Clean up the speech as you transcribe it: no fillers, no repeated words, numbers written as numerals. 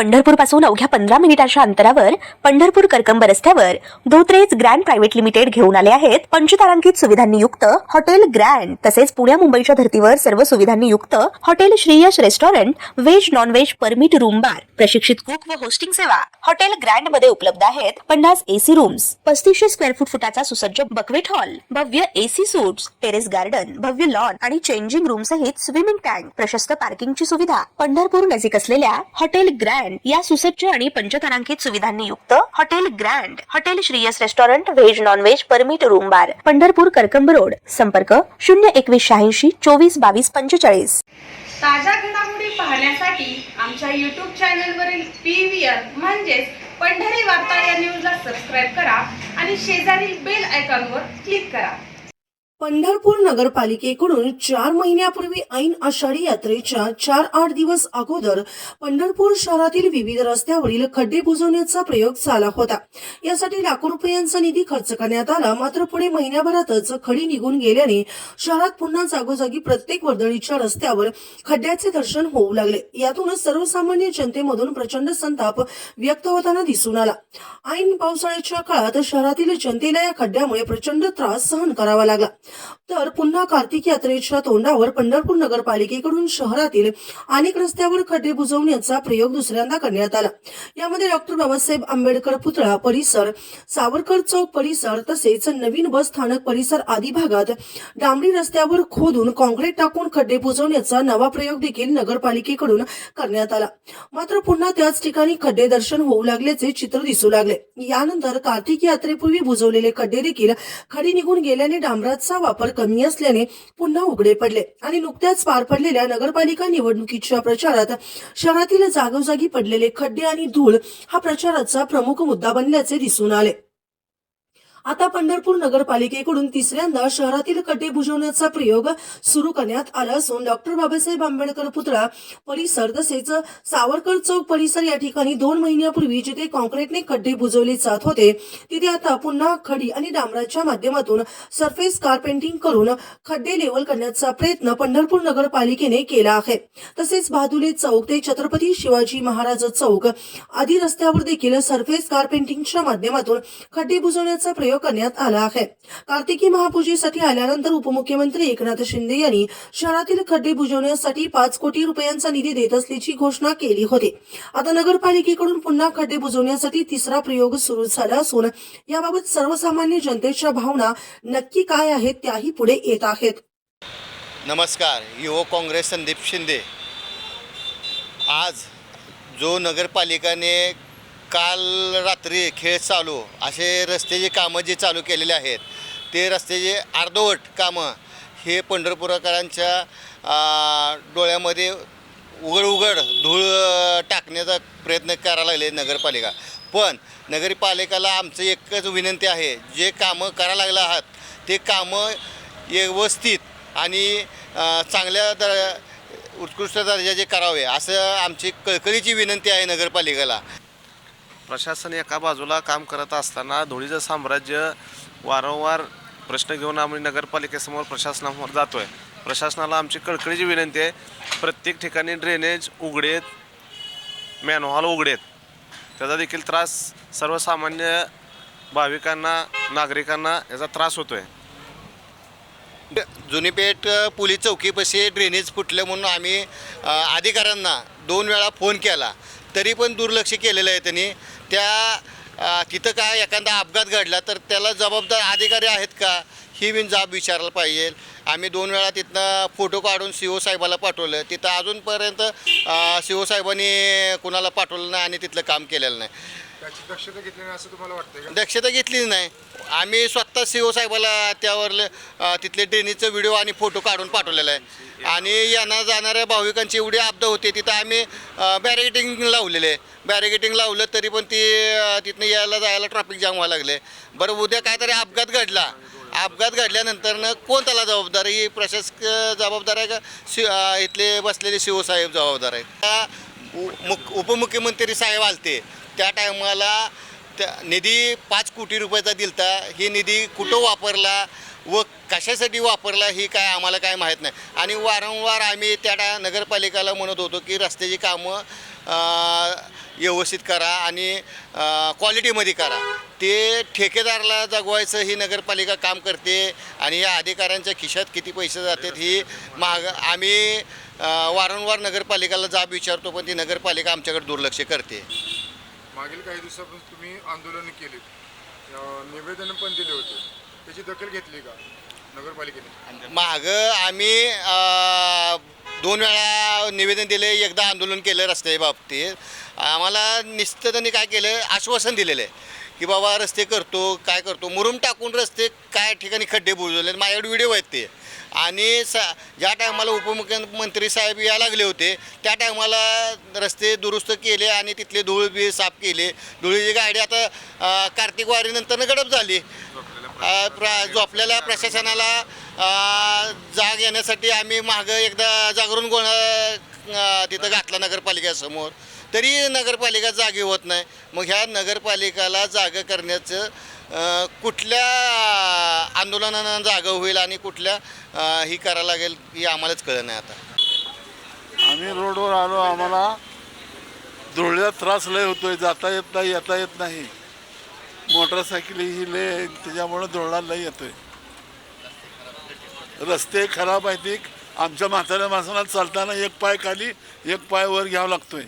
पंढरपूर पासून अवघ्या 15 मिनिटांच्या अंतरावर पंढरपूर करकंब रस्त्यावर धोत्रेज ग्रँड प्रायव्हेट लिमिटेड घेऊन आले आहेत पंचतारांकित सुविधांनी युक्त हॉटेल ग्रँड। तसेच पुण्या मुंबईच्या धर्तीवर सर्व सुविधांनी युक्त hotel Shriyash restaurant, veg non veg permit room bar, प्रशिक्षित कुक व होस्टिंग सेवा हॉटेल ग्रँड मध्ये उपलब्ध आहेत। 50 एसी रूम्स, 3500 स्क्वेअर फुटाचा सुसज्ज बकवेट हॉल, भव्य एसी सूट्स, टेरेस गार्डन, भव्य लॉन आणि चेंजिंग रूम सहित स्विमिंग टँक, प्रशस्त पार्किंगची सुविधा। पंढरपूर नजीक असलेल्या हॉटेल ग्रँड या सुसज्ज आणि पंचतारांकित सुविधांनी युक्त hotel grand, hotel Shriyas restaurant, veg non veg permit room बार, पंढरपूर करकंब रोड। संपर्क 02186 24 22 45। ताज्या घडामोडी पाहण्यासाठी आमच्या YouTube चॅनलवरील PVR म्हणजेच पंढरी वार्ता या न्यूजला सबस्क्राइब करा आणि शेजारील बेल आयकॉनवर क्लिक करा। पंढरपूर नगरपालिकेकडून 4 महिन्यापूर्वी ऐन आषाढी यात्रेच्या 4-8 दिवस अगोदर पंढरपूर शहरातील विविध रस्त्यावरील खड्डे बुजवण्याचा प्रयोग झाला होता। यासाठी लाखो रुपयांचा निधी खर्च करण्यात आला, मात्र पुढे महिन्याभरातच खडी निघून गेल्याने शहरात पुन्हा जागोजागी प्रत्येक वर्दळीच्या रस्त्यावर खड्ड्याचे दर्शन होऊ लागले। यातूनच सर्वसामान्य जनतेमधून प्रचंड संताप व्यक्त होताना दिसून आला। ऐन पावसाळ्याच्या काळात शहरातील जनतेला या खड्ड्यामुळे प्रचंड त्रास सहन करावा लागला। तर पुन्हा कार्तिक यात्रेच्या तोंडावर पंढरपूर नगरपालिकेकडून शहरातील अनेक रस्त्यावर खड्डे बुजवण्याचा प्रयोग दुसऱ्यांदा करण्यात आला। यामध्ये डॉक्टर बाबासाहेब आंबेडकर पुतळा परिसर, सावरकर चौक परिसर तसेच नवीन बस स्थानक परिसर आदी भागात डांबरी रस्त्यावर खोदून कॉन्क्रीट टाकून खड्डे बुजवण्याचा नवा प्रयोग देखील नगरपालिकेकडून करण्यात आला। मात्र पुन्हा त्याच ठिकाणी खड्डे दर्शन होऊ लागल्याचे चित्र दिसू लागले। यानंतर कार्तिक यात्रेपूर्वी बुजवलेले खड्डे देखील खडी निघून गेल्याने डांबराचा वापर कमी असल्याने पुन्हा उघडे पडले आणि नुकत्याच पार पडलेल्या नगरपालिका निवडणुकीच्या प्रचारात शहरातील जागोजागी पडलेले खड्डे आणि धूळ हा प्रचाराचा प्रमुख मुद्दा बनल्याचे दिसून आले। आता पंढरपूर नगरपालिकेकडून तिसऱ्यांदा शहरातील खड्डे बुजवण्याचा प्रयोग सुरू करण्यात आला असून डॉक्टर बाबासाहेब आंबेडकर पुतळा परिसर तसेच सावरकर चौक परिसर या ठिकाणी 2 महिन्यापूर्वी जिथे कॉन्क्रीटने खड्डे बुजवले जात होते तिथे आता पुन्हा खडी आणि डांबराच्या माध्यमातून सरफेस कारपेंटिंग करून खड्डे लेवल करण्याचा प्रयत्न पंढरपूर नगरपालिकेने केला आहे। तसेच बहादुले चौक ते छत्रपती शिवाजी महाराज चौक आदी रस्त्यावर देखील सरफेस कारपेंटिंगच्या माध्यमातून खड्डे बुजवण्याचा प्रयोग करण्यात आला आहे। कार्तिकी महापूजेसाठी आल्यानंतर उपमुख्यमंत्री एकनाथ शिंदे यांनी शहरातील खड्डे बुजवण्यासाठी 5 कोटी रुपयांचा निधी देत असल्याची घोषणा केली होती। आता नगरपालिकेकडून पुन्हा खड्डे बुजवण्यासाठी तिसरा प्रयोग सुरू झाला असून याबाबत सर्वसामान्य जनतेच्या भावना नक्की काय आहेत त्याही पुढे येत आहेत। नमस्कार, युवक काँग्रेस संदीप शिंदे। आज जो नगरपालिकाने काल रात्री खेळ चालू असे रस्त्याची कामं जी चालू केलेली आहेत ते रस्त्याचे अर्धवट कामं हे पंढरपूरकरांच्या डोळ्यामध्ये उघड धूळ टाकण्याचा प्रयत्न करायला लागले नगरपालिका। पण नगरपालिकेला आमचं एकच विनंती आहे, जे कामं करायला लागले आहात ते कामं व्यवस्थित आणि चांगल्या उत्कृष्ट दर्जाचे करावे असं आमची कळकळीची विनंती आहे नगरपालिकेला। प्रशासन एका बाजूला काम करत असताना धुळीचं साम्राज्य वारंवार प्रश्न घेऊन आम्ही नगरपालिकेसमोर प्रशासनासमोर जातोय। प्रशासनाला आमची कळकळीची विनंती आहे, प्रत्येक ठिकाणी ड्रेनेज उघडेत, मॅनहोल उघडेत, त्याचा देखील त्रास सर्वसामान्य भाविकांना नागरिकांना याचा त्रास होतोय। जुनीपेठ पोलीस चौकीपाशी ड्रेनेज फुटलं म्हणून आम्ही अधिकाऱ्यांना 2 वेळा फोन केला, तरी पण दुर्लक्ष केलेलं आहे त्यांनी। तिथं काय एखादा अपघात घडला तर त्याला जबाबदार अधिकारी आहेत का ही बिन जाब विचारायला पाहिजे। आम्ही 2 वेळा तिथनं फोटो काढून CO साहेबाला पाठवलं, तिथं अजूनपर्यंत CO साहेबांनी कुणाला पाठवलं नाही आणि तिथलं काम केलेलं नाही। त्याची दक्षता घेतली नाही असं तुम्हाला वाटतं का? दक्षता घेतलीच नाही। आम्ही स्वतः CO साहेबाला त्यावर तिथले ड्रेनेजचा व्हिडिओ आणि फोटो काढून पाठवलेला आहे आणि येणाऱ्या जाणाऱ्या भाविकांची एवढी आपदा होते तिथं आम्ही बॅरिकेडिंग लावलेले। बॅरिकेडिंग लावलं तरी पण तिथनं यायला जायला ट्रॅफिक जाम व्हायला लागले। बरं, उद्या काहीतरी अपघात घडला, अपघात घडल्यानंतर कोण त्याला जबाबदार आहे? प्रशासक जबाबदार आहे का इथले बसलेले CO साहेब जबाबदार आहेत? उपमुख्यमंत्री साहेब आलते त्या टायमाला निधी 5 कोटी रुपयाचा दिलता, ही निधी कुठं वापरला व कशासाठी वापरला ही काय आम्हाला काय माहीत नाही। आणि वारंवार आम्ही त्या नगरपालिकेला म्हणत होतो की रस्त्याची कामं व्यवस्थित करा आणि क्वालिटीमध्ये करा. ते ठेकेदाराला जगवायचं ही नगरपालिका काम करते आणि या अधिकाऱ्यांच्या खिशात किती पैसे जातात ही आम्ही वारंवार नगरपालिकेला जाब विचारतो, पण ती नगरपालिका आमच्याकडे दुर्लक्ष करते. मागील काही दिवसापासून तुम्ही आंदोलन केले, निवेदन पण दिले होते, त्याची दखल घेतली का नगरपालिकेने? आम्ही 2 वेळा निवेदन दिले, एकदा आंदोलन केलं रस्त्याबाबतीत. आम्हाला निश्चितपणे काय केलं, आश्वासन दिलेलं आहे की बाबा रस्ते करतो, काय करतो. मुरुम टाकून रस्ते काय ठिकाणी खड्डे बुजवले, माझ्याकडे व्हिडिओ आहेत ते. आणि ज्या टायमाला उपमुख्यमंत्री साहेब या लागले होते त्या टायमाला रस्ते दुरुस्त केले आणि तिथले धूळ बी साफ केले. धुळीची गाडी आता कार्तिक वारीनंतर गडप झाली. झोपलेल्या प्रशासनाला जाग येण्यासाठी आम्ही मागं एकदा जागरण गोळा तिथं घातला नगरपालिकेसमोर, तरी नगरपालिका जागी होत नाही. मग ह्या नगरपालिकाला जागा करण्याचं कुठल्या आंदोलनानं जागा होईल आणि कुठल्या ही करायला लागेल ही आम्हालाच कळलं नाही. आता आम्ही रोडवर आलो, आम्हाला धुळीचा त्रास लय होतोय, जाता येत नाही, येता येत नाही. मोटरसायकल ही लय, त्याच्यामुळे धुळा लय येतोय. रस्ते खराब आहेत. आमच्या म्हाताऱ्या माणसाला चालताना एक पाय खाली एक पाय वर घ्यावा लागतोय.